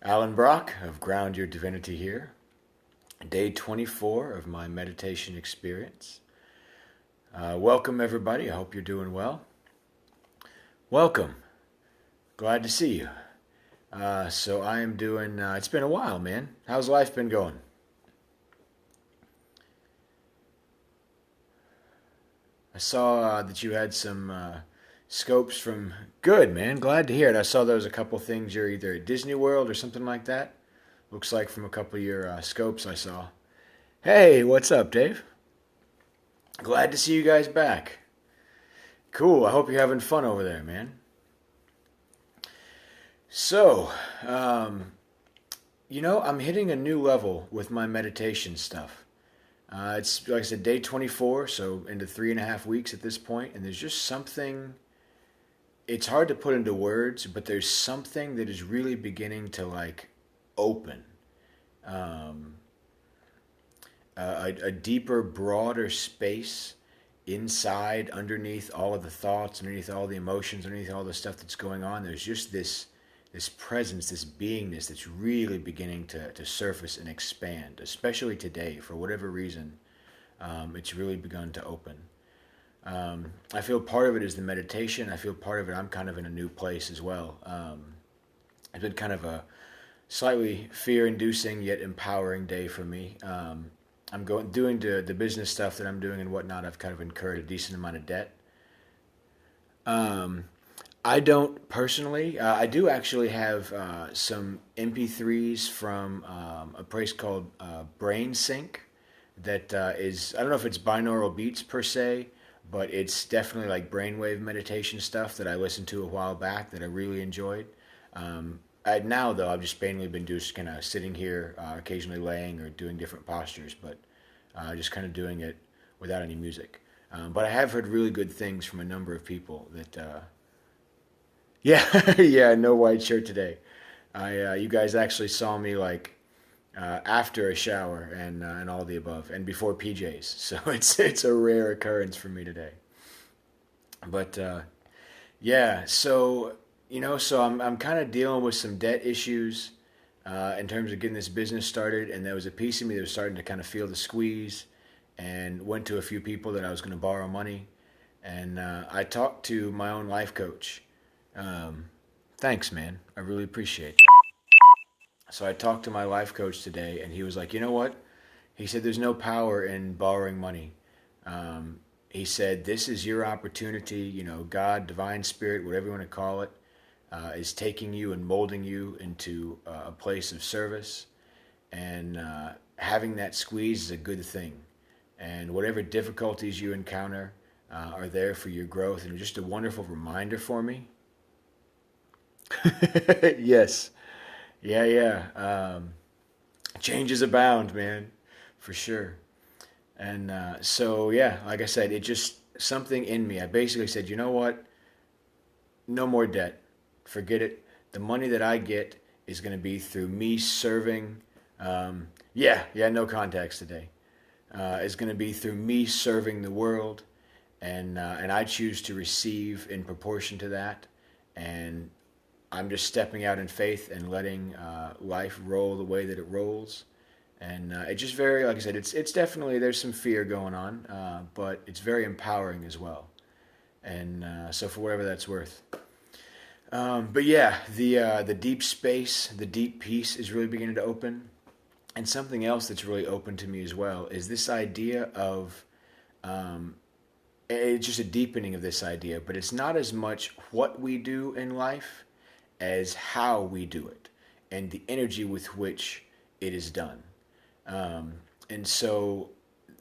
Alan Brock of Ground Your Divinity here. Day 24 of my meditation experience. Welcome, everybody. I hope you're doing well. Welcome. Glad to see you. So I am doing, it's been a while, man. How's life been going? I saw that you had some scopes from. Good, man. Glad to hear it. I saw there was a couple things. You're either at Disney World or something like that. Looks like from a couple of your scopes I saw. Hey, what's up, Dave? Glad to see you guys back. Cool. I hope you're having fun over there, man. So, I'm hitting a new level with my meditation stuff. It's like I said, day 24, so into 3.5 weeks at this point, and there's just something. It's hard to put into words, but there's something that is really beginning to like open. Um, a deeper, broader space inside, underneath all of the thoughts, underneath all the emotions, underneath all the stuff that's going on. There's just this presence, this beingness that's really beginning to surface and expand, especially today. For whatever reason, it's really begun to open. I feel part of it is the meditation. I feel part of it, I'm kind of in a new place as well. It's been kind of a slightly fear-inducing yet empowering day for me. I'm doing the business stuff that I'm doing and whatnot. I've kind of incurred a decent amount of debt. Um, I don't personally. I do actually have some MP3s from a place called Brain Sync that is, I don't know if it's binaural beats per se, but it's definitely like brainwave meditation stuff that I listened to a while back that I really enjoyed. Now, though, I've just mainly been just kind of sitting here, occasionally laying or doing different postures, but just kind of doing it without any music. But I have heard really good things from a number of people that yeah, yeah, no white shirt today. You guys actually saw me like after a shower and all the above, and before PJs. So it's a rare occurrence for me today. But yeah, so so I'm kind of dealing with some debt issues in terms of getting this business started, and there was a piece of me that was starting to kind of feel the squeeze, and went to a few people that I was going to borrow money, and I talked to my own life coach. Um, Thanks, man. I really appreciate it. So I talked to my life coach today, and he was like, you know what? He said, there's no power in borrowing money. He said, this is your opportunity. God, divine spirit, whatever you want to call it, is taking you and molding you into a place of service. And having that squeeze is a good thing. And whatever difficulties you encounter are there for your growth. And just a wonderful reminder for me. Yes. Yeah, yeah. Changes abound, man, for sure. And so, yeah, like I said, it just something in me. I basically said, you know what? No more debt. Forget it. The money that I get is going to be through me serving. Yeah, yeah, no contacts today. Is going to be through me serving the world, and I choose to receive in proportion to that. And I'm just stepping out in faith and letting life roll the way that it rolls. And it's just very, like I said, it's definitely, there's some fear going on, but it's very empowering as well. And so for whatever that's worth. But yeah, the deep space, the deep peace is really beginning to open. And something else that's really open to me as well is this idea of, it's just a deepening of this idea, but it's not as much what we do in life as how we do it and the energy with which it is done. And so,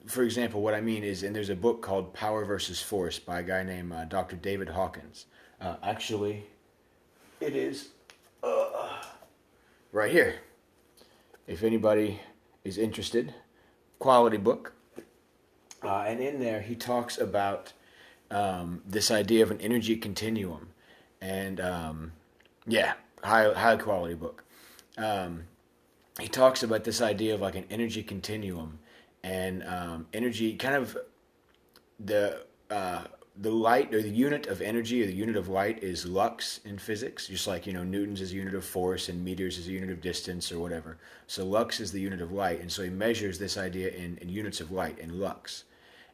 for example, what I mean is, and there's a book called Power versus Force by a guy named Dr. David Hawkins. Actually, it is right here. If anybody is interested, quality book. And in there, he talks about this idea of an energy continuum. And yeah, high quality book. He talks about this idea of like an energy continuum and energy, kind of the the light, or the unit of energy, or the unit of light, is lux in physics, just like, Newton's is a unit of force and meters is a unit of distance or whatever. So lux is the unit of light, and so he measures this idea in units of light, in lux.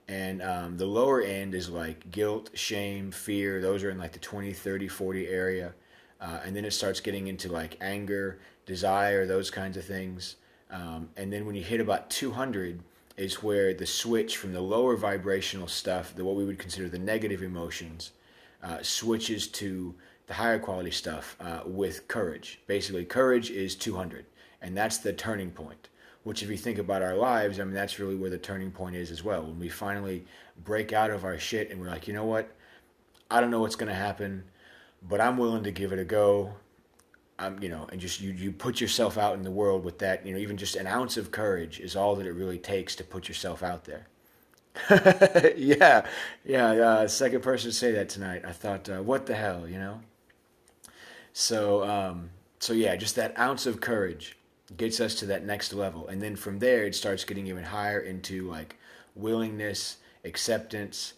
And the lower end is like guilt, shame, fear. Those are in like the 20, 30, 40 area. And then it starts getting into like anger, desire, those kinds of things. And then when you hit about 200 is where the switch from the lower vibrational stuff, what we would consider the negative emotions, switches to the higher quality stuff with courage. Basically, courage is 200, and that's the turning point. Which, if you think about our lives, I mean, that's really where the turning point is as well. When we finally break out of our shit and we're like, you know what? I don't know what's going to happen, but I'm willing to give it a go. And just you put yourself out in the world with that, even just an ounce of courage is all that it really takes to put yourself out there. Yeah. Second person to say that tonight. I thought, what the hell, So yeah, just that ounce of courage gets us to that next level, and then from there it starts getting even higher into like willingness, acceptance,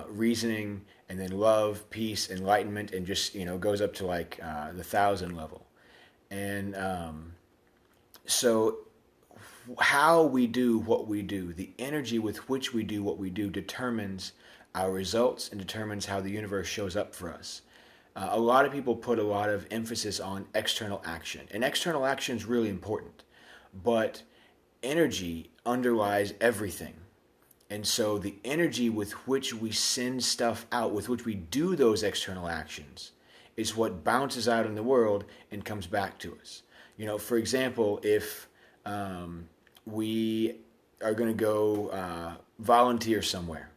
reasoning, and then love, peace, enlightenment, and just goes up to like the 1,000 level. And so how we do what we do, the energy with which we do what we do, determines our results and determines how the universe shows up for us. A lot of people put a lot of emphasis on external action, and external action is really important, but energy underlies everything. And so the energy with which we send stuff out, with which we do those external actions, is what bounces out in the world and comes back to us. For example, if we are going to go volunteer somewhere,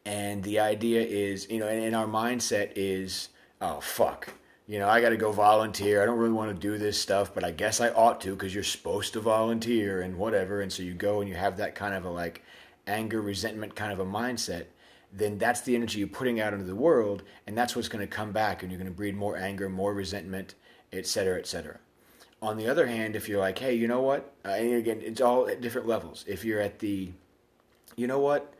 and the idea is, and our mindset is, oh, fuck, I got to go volunteer. I don't really want to do this stuff, but I guess I ought to because you're supposed to volunteer and whatever. And so you go and you have that kind of a like anger, resentment kind of a mindset. Then that's the energy you're putting out into the world, and that's what's going to come back, and you're going to breed more anger, more resentment, et cetera, et cetera. On the other hand, if you're like, hey, you know what? And again, it's all at different levels. If you're at the, you know what?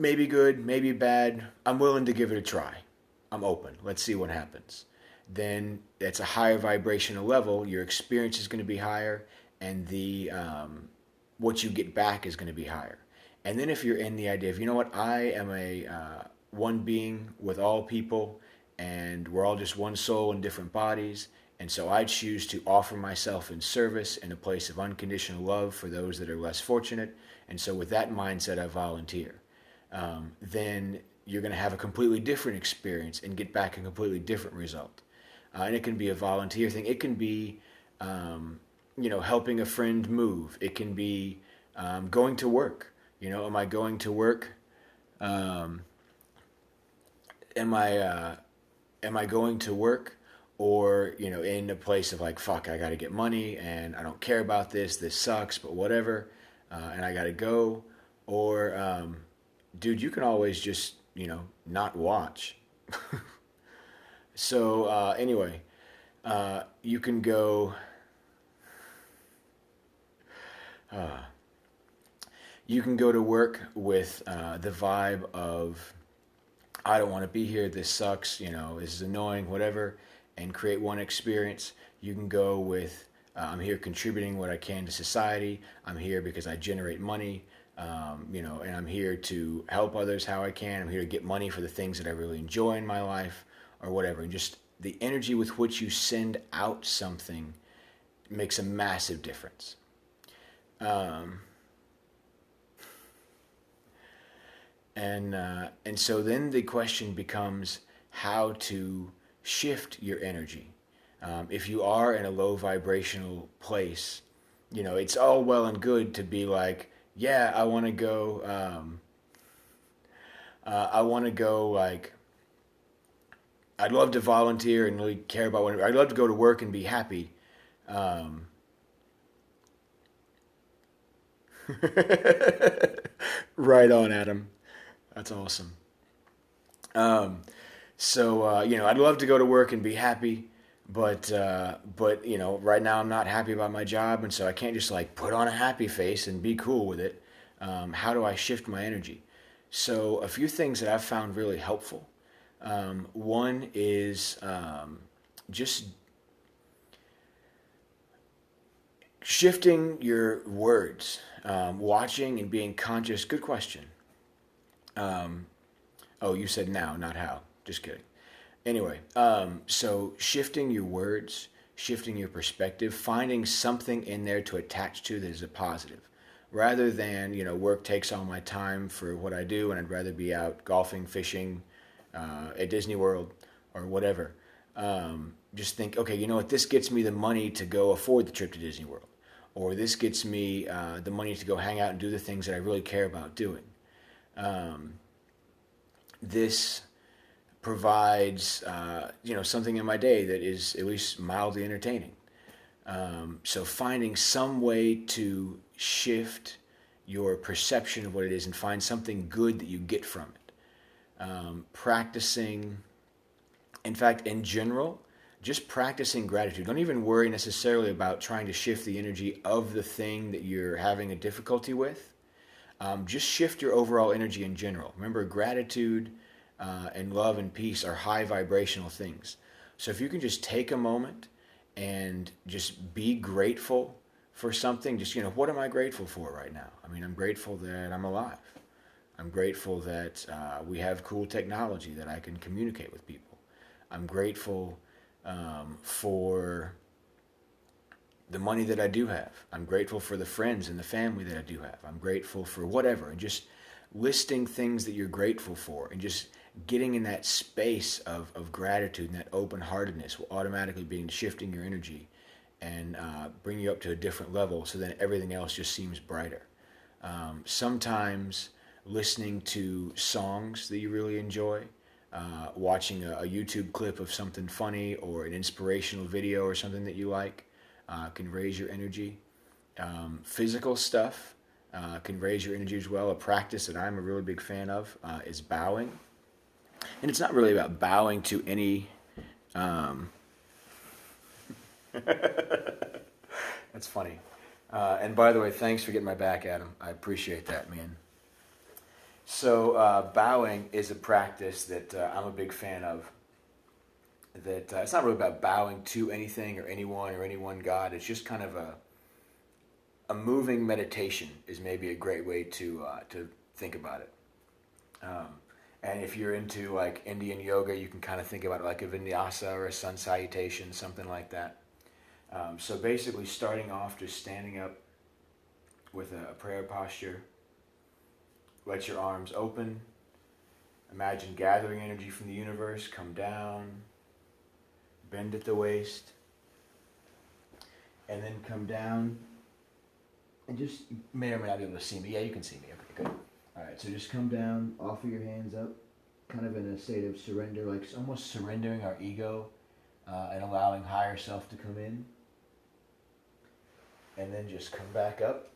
Maybe good, maybe bad. I'm willing to give it a try. I'm open. Let's see what happens. Then it's a higher vibrational level. Your experience is going to be higher, and the what you get back is going to be higher. And then if you're in the idea of, you know what, I am a one being with all people, and we're all just one soul in different bodies, and so I choose to offer myself in service in a place of unconditional love for those that are less fortunate, and so with that mindset, I volunteer. Then you're going to have a completely different experience and get back a completely different result. And it can be a volunteer thing. It can be, helping a friend move. It can be going to work. Am I going to work? Am I going to work? Or, in a place of like, fuck, I got to get money and I don't care about this. This sucks, but whatever. And I got to go. Or, dude, you can always just, not watch. So, anyway, you can go, to work with the vibe of, I don't want to be here, this sucks, this is annoying, whatever, and create one experience. You can go with, I'm here contributing what I can to society. I'm here because I generate money. And I'm here to help others how I can. I'm here to get money for the things that I really enjoy in my life, or whatever. And just the energy with which you send out something makes a massive difference. And so then the question becomes how to shift your energy. If you are in a low vibrational place, it's all well and good to be like, yeah, I want to go, like, I'd love to volunteer and really care about whatever. I'd love to go to work and be happy. Right on, Adam. That's awesome. I'd love to go to work and be happy, but right now I'm not happy about my job, and so I can't just like put on a happy face and be cool with it. How do I shift my energy? So a few things that I've found really helpful. One is just shifting your words, watching and being conscious. Good question. Oh, you said now, not how. Just kidding. Anyway, so shifting your words, shifting your perspective, finding something in there to attach to that is a positive, rather than work takes all my time for what I do, and I'd rather be out golfing, fishing, at Disney World, or whatever. Just think, okay, you know what? This gets me the money to go afford the trip to Disney World, or this gets me the money to go hang out and do the things that I really care about doing. This provides something in my day that is at least mildly entertaining. So finding some way to shift your perception of what it is and find something good that you get from it. Practicing, in fact, in general, just practicing gratitude. Don't even worry necessarily about trying to shift the energy of the thing that you're having a difficulty with. Just shift your overall energy in general. Remember, gratitude and love and peace are high vibrational things. So if you can just take a moment and just be grateful for something, just, what am I grateful for right now? I mean, I'm grateful that I'm alive. I'm grateful that we have cool technology that I can communicate with people. I'm grateful for the money that I do have. I'm grateful for the friends and the family that I do have. I'm grateful for whatever. And just listing things that you're grateful for and just getting in that space of gratitude and that open-heartedness will automatically begin shifting your energy and bring you up to a different level, so then everything else just seems brighter. Sometimes listening to songs that you really enjoy, watching a YouTube clip of something funny or an inspirational video or something that you like can raise your energy. Physical stuff can raise your energy as well. A practice that I'm a really big fan of is bowing. And it's not really about bowing to any... That's funny. And by the way, thanks for getting my back, Adam. I appreciate that, man. So bowing is a practice that I'm a big fan of. That it's not really about bowing to anything or anyone or any one God. It's just kind of a moving meditation is maybe a great way to think about it. And if you're into like Indian yoga, you can kind of think about it like a vinyasa or a sun salutation, something like that. So basically starting off just standing up with a prayer posture. Let your arms open. Imagine gathering energy from the universe. Come down. Bend at the waist. And then come down. And just, you may or may not be able to see me. Yeah, you can see me. Okay, good. All right, so just come down. Offer your hands up. Kind of in a state of surrender, like almost surrendering our ego and allowing higher self to come in. And then just come back up.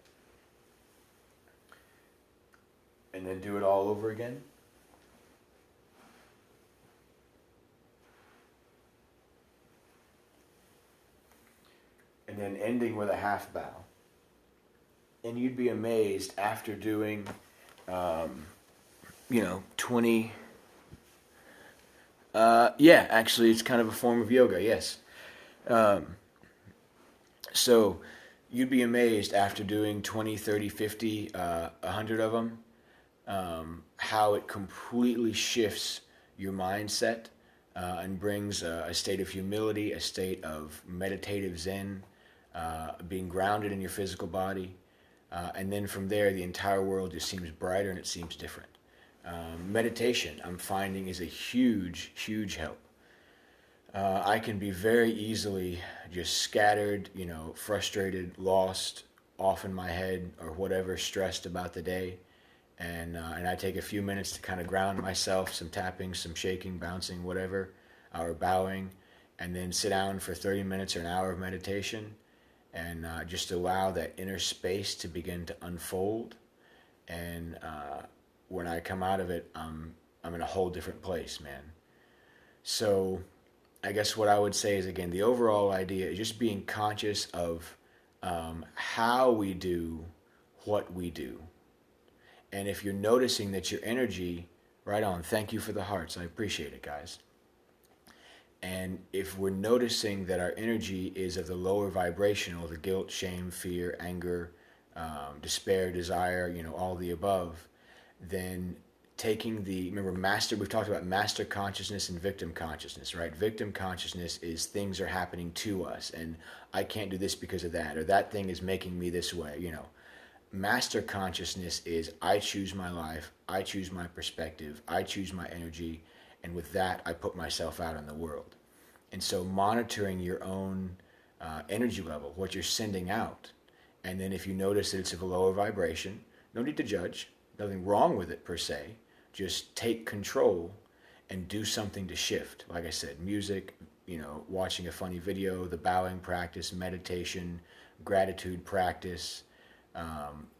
And then do it all over again. And then ending with a half bow. And you'd be amazed after doing, 20... yeah, actually it's kind of a form of yoga, yes. So you'd be amazed after doing 20, 30, 50, 100 of them, how it completely shifts your mindset and brings a state of humility, a state of meditative zen, being grounded in your physical body. And then from there, the entire world just seems brighter and it seems different. Meditation, I'm finding, is a huge, huge help. I can be very easily just scattered, frustrated, lost, off in my head or whatever, stressed about the day. And I take a few minutes to kind of ground myself, some tapping, some shaking, bouncing, whatever, or bowing, and then sit down for 30 minutes or an hour of meditation and just allow that inner space to begin to unfold. And when I come out of it, I'm in a whole different place, man. So I guess what I would say is, again, the overall idea is just being conscious of how we do what we do, And if you're noticing that your energy, right on, thank you for the hearts. I appreciate it, guys. And if we're noticing that our energy is of the lower vibrational, the guilt, shame, fear, anger, despair, desire, all the above, then remember we've talked about master consciousness and victim consciousness, right? Victim consciousness is things are happening to us and I can't do this because of that, or that thing is making me this way. Master consciousness is I choose my life, I choose my perspective, I choose my energy, and with that, I put myself out in the world. And so monitoring your own energy level, what you're sending out, and then if you notice that it's of a lower vibration, no need to judge, nothing wrong with it per se, just take control and do something to shift. Like I said, music, watching a funny video, the bowing practice, meditation, gratitude practice,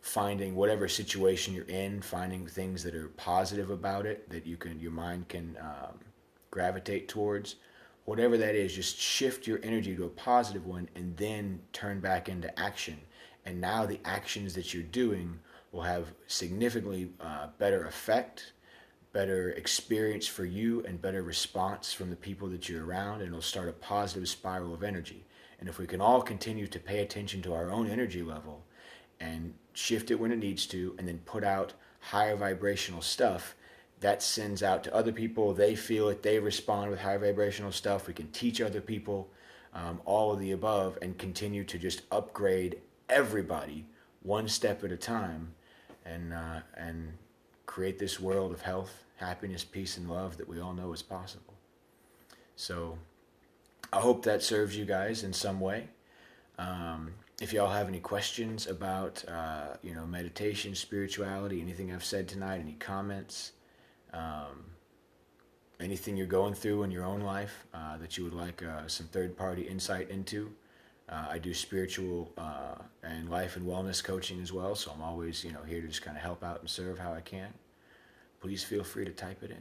finding whatever situation you're in, finding things that are positive about it that your mind can gravitate towards. Whatever that is, just shift your energy to a positive one and then turn back into action. And now the actions that you're doing will have significantly better effect, better experience for you, and better response from the people that you're around, and it'll start a positive spiral of energy. And if we can all continue to pay attention to our own energy level and shift it when it needs to, and then put out higher vibrational stuff, that sends out to other people. They feel it, they respond with high vibrational stuff. We can teach other people all of the above and continue to just upgrade everybody one step at a time and create this world of health, happiness, peace, and love that we all know is possible. So I hope that serves you guys in some way. If y'all have any questions about meditation, spirituality, anything I've said tonight, any comments, anything you're going through in your own life that you would like some third-party insight into, I do spiritual and life and wellness coaching as well, so I'm always here to just kind of help out and serve how I can. Please feel free to type it in.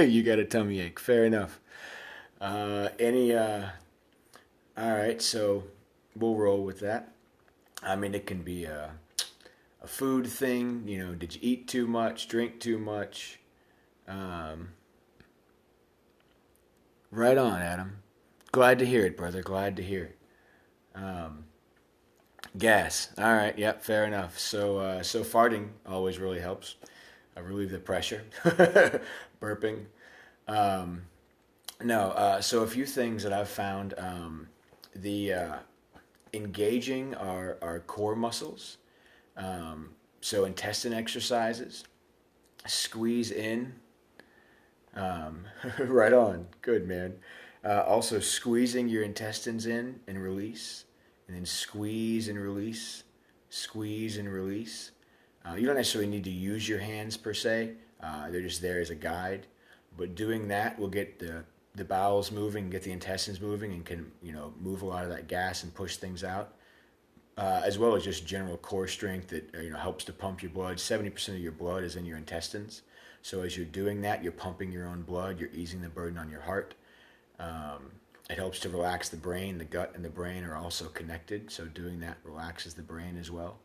You got a tummy ache. Fair enough. All right, so we'll roll with that. I mean, it can be a food thing. Did you eat too much, drink too much? Right on, Adam. Glad to hear it, brother. Glad to hear it. Gas. All right. Yep. Fair enough. So farting always really helps. Relieve the pressure. Burping. So a few things that I've found. Engaging our core muscles. So intestine exercises. Squeeze in. Right on. Good, man. Also squeezing your intestines in and release. And then squeeze and release. Squeeze and release. You don't necessarily need to use your hands per se. They're just there as a guide. But doing that will get the bowels moving, get the intestines moving, and can move a lot of that gas and push things out. As well as just general core strength that helps to pump your blood. 70% of your blood is in your intestines. So as you're doing that, you're pumping your own blood. You're easing the burden on your heart. It helps to relax the brain. The gut and the brain are also connected. So doing that relaxes the brain as well.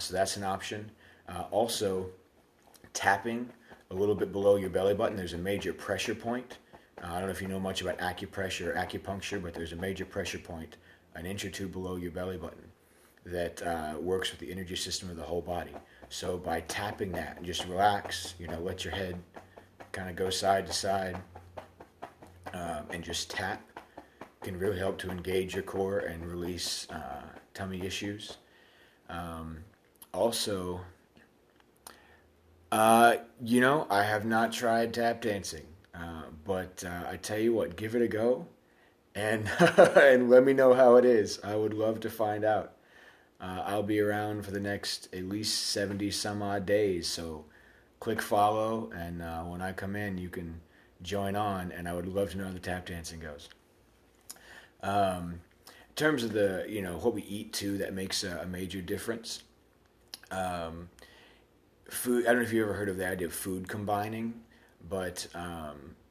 So that's an option. Also, tapping a little bit below your belly button. There's a major pressure point. I don't know if you know much about acupressure or acupuncture, but there's a major pressure point an inch or two below your belly button that works with the energy system of the whole body. So by tapping that and just relax, let your head kind of go side to side and just tap can really help to engage your core and release tummy issues. Also, I have not tried tap dancing, but I tell you what, give it a go, and and let me know how it is. I would love to find out. I'll be around for the next at least 70 some odd days, so click follow, and when I come in, you can join on, and I would love to know how the tap dancing goes. in terms of the, what we eat too, that makes a major difference. Um, Food. I don't know if you ever heard of the idea of food combining, but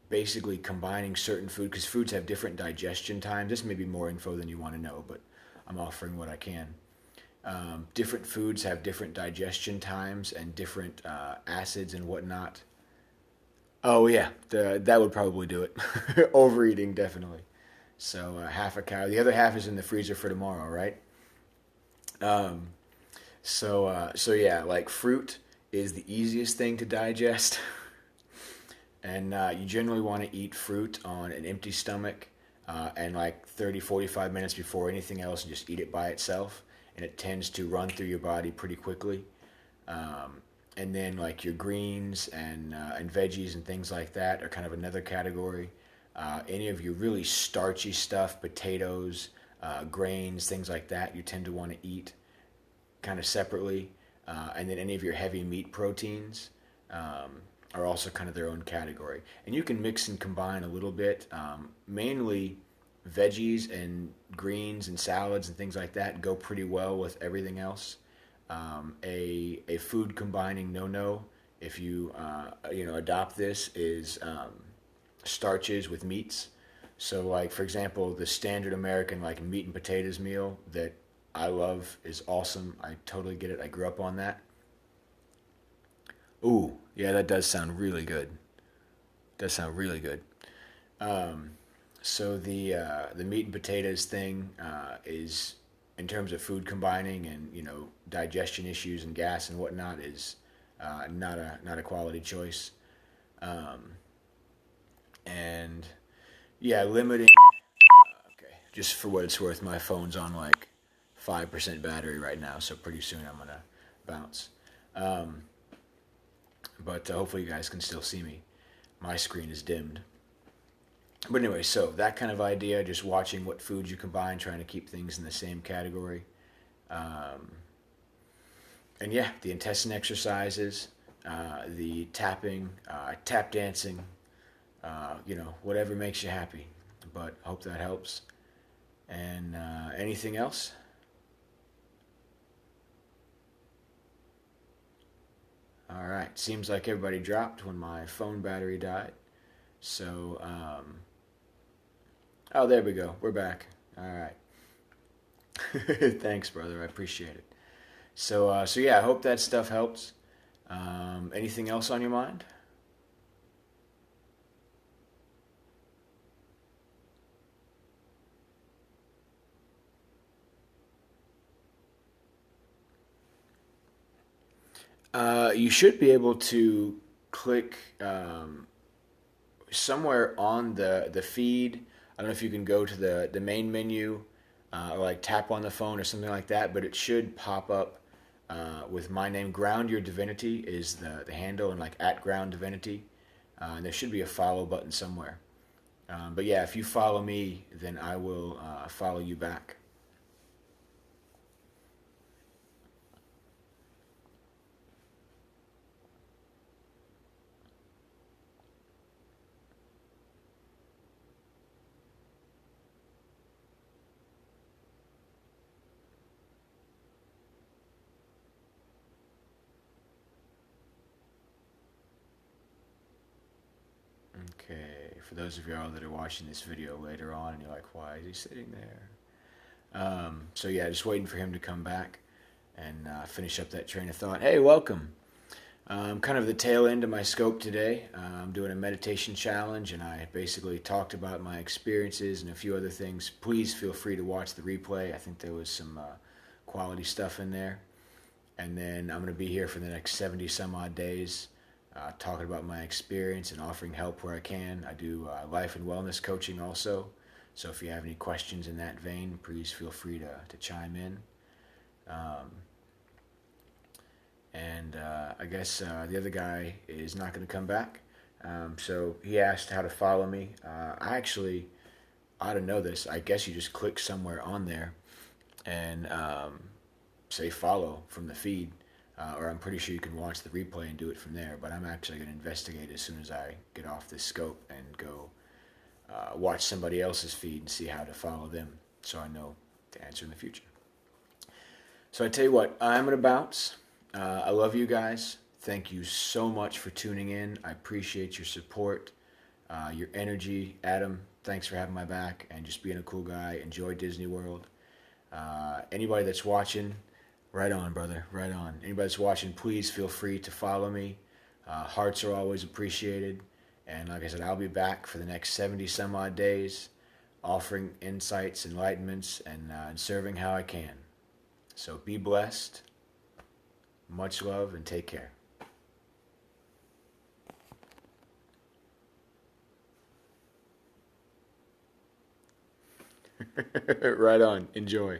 basically combining certain food, because foods have different digestion times. This may be more info than you want to know, but I'm offering what I can. Different foods have different digestion times and different acids and whatnot. Oh yeah, that would probably do it. Overeating definitely. So half a cow. The other half is in the freezer for tomorrow, right? Um, so yeah, like fruit is the easiest thing to digest, and you generally want to eat fruit on an empty stomach, and like 30, 45 minutes before anything else, and just eat it by itself, and it tends to run through your body pretty quickly. And then like your greens and veggies and things like that are kind of another category. Any of your really starchy stuff, potatoes, grains, things like that, you tend to want to eat kind of separately. And then any of your heavy meat proteins are also kind of their own category. And you can mix and combine a little bit. Mainly veggies and greens and salads and things like that go pretty well with everything else. A food combining no, if you adopt this, is starches with meats. So like for example, the standard American like meat and potatoes meal that I love is awesome. I totally get it. I grew up on that. Ooh, yeah, that does sound really good. Does sound really good. Um, so the meat and potatoes thing is, in terms of food combining and digestion issues and gas and whatnot, is not a quality choice. Um, and yeah, limiting. Okay, just for what it's worth, my phone's on like 5% battery right now, so pretty soon I'm gonna bounce. Um, but hopefully you guys can still see me. My screen is dimmed. But anyway, so that kind of idea, just watching what foods you combine, trying to keep things in the same category. Um, and yeah, the intestine exercises, the tapping, tap dancing, whatever makes you happy. But hope that helps. And anything else? All right. Seems like everybody dropped when my phone battery died. So, oh, there we go. We're back. All right. Thanks, brother. I appreciate it. So yeah, I hope that stuff helps. Anything else on your mind? You should be able to click somewhere on the feed. I don't know if you can go to the main menu, or like tap on the phone or something like that, but it should pop up with my name. Ground Your Divinity is the handle, and like at Ground Divinity. And there should be a follow button somewhere. But yeah, if you follow me, then I will follow you back. Okay, for those of y'all that are watching this video later on and you're like, why is he sitting there? So yeah, just waiting for him to come back and finish up that train of thought. Hey, welcome. Kind of the tail end of my scope today. I'm doing a meditation challenge, and I basically talked about my experiences and a few other things. Please feel free to watch the replay. I think there was some quality stuff in there. And then I'm going to be here for the next 70 some odd days, talking about my experience and offering help where I can. I do life and wellness coaching also. So if you have any questions in that vein, please feel free to chime in. Um, and I guess the other guy is not going to come back. So he asked how to follow me. I actually ought to know this. I guess you just click somewhere on there and say follow from the feed. Or I'm pretty sure you can watch the replay and do it from there. But I'm actually going to investigate as soon as I get off this scope and go watch somebody else's feed and see how to follow them, so I know to answer in the future. So I tell you what, I'm going to bounce. I love you guys. Thank you so much for tuning in. I appreciate your support, your energy. Adam, thanks for having my back and just being a cool guy. Enjoy Disney World. Anybody that's watching, right on, brother, right on. Anybody that's watching, please feel free to follow me. Hearts are always appreciated. And like I said, I'll be back for the next 70 some odd days, offering insights, enlightenments, and serving how I can. So be blessed. Much love and take care. Right on. Enjoy.